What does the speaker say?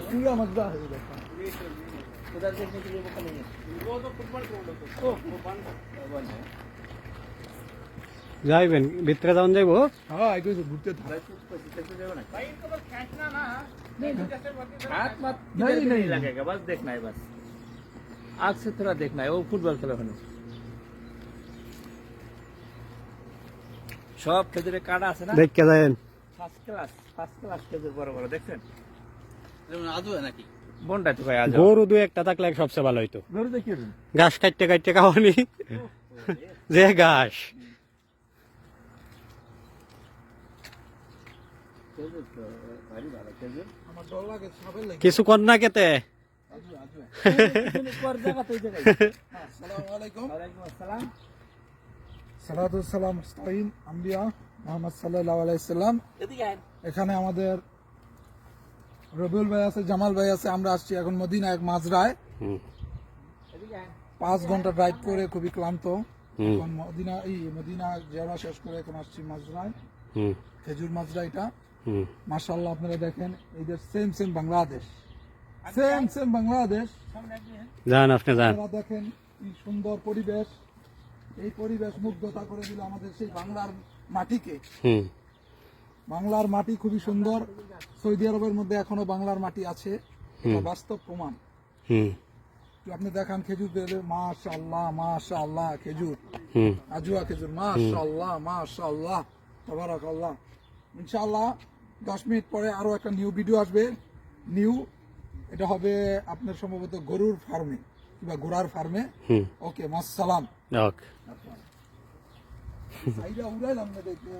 पूरा मजदा है उधर देखने के लिए मौका नहीं है वो तो फुटबॉल ग्राउंड है वो बंद है যাইবেন ভিতরে যাওন যাইবো हाँ एक घूमते था भाई इनको बस खींचना ना हाथ मत नहीं लगेगा बस देखना है बस आग से थोड़ा देखना है वो फुटबॉल खेला होने সব খেজুরে কাটা আছে না দেখতে যাবেন ফার্স্ট ক্লাস খেজুর বড় বড় দেখছেন যেমন আজও নাকি বন্ডা তো ভাই আজ গরু দুই একটা থাকলে সবচেয়ে ভালো হইতো গরু দেখি ঘাস কাটতে কাটতে খাওয়ানি যে ঘাস আমার ডর লাগে সবাই লাগে কিছু কর না কেতে পর জায়গা তো জায়গা আসসালামু আলাইকুম ওয়ালাইকুম আসসালাম সালাতু সালাম মুস্তাকিম আম্বিয়া মুহাম্মদ সাল্লাল্লাহু আলাইহি সাল্লাম এখানে আমাদের রবিউল ভাই আছে জামাল ভাই আছে আমরা আসছি এখন মদিনা এক মাজরায় 5 ঘন্টা ড্রাইভ করে খুবই ক্লান্ত এখন মদিনা জিয়ারা শেষ করে এখন আসছি মাজরায় খেজুর মাজরা এটা মাশাআল্লাহ আপনারা দেখেন এইদের সেম বাংলাদেশ সেম বাংলাদেশ যান আপনি যান আপনারা দেখেন কি সুন্দর পরিবেশ এই পরিবেশ মুগ্ধতা করে দিল আমাদের সেই বাংলার মাটিকে বাংলার মাটি খুবই সুন্দর সৌদি আরবের মধ্যে এখনো বাংলার মাটি আছে এটা বাস্তব প্রমাণ আপনি দেখান খেজুর পেলে মাশাআল্লাহ খেজুর আজুয়া খেজুর মাশাআল্লাহ তাবারাকাল্লাহ ইনশাআল্লাহ 10 মিনিট পরে আরো একটা নিউ ভিডিও আসবে এটা হবে আপনার সম্ভবত গরুর ফার্মে কিংবা ঘোড়ার ফার্মে ওকে মাসসালাম ওকে সাইডা উড়াইলাম না দেখে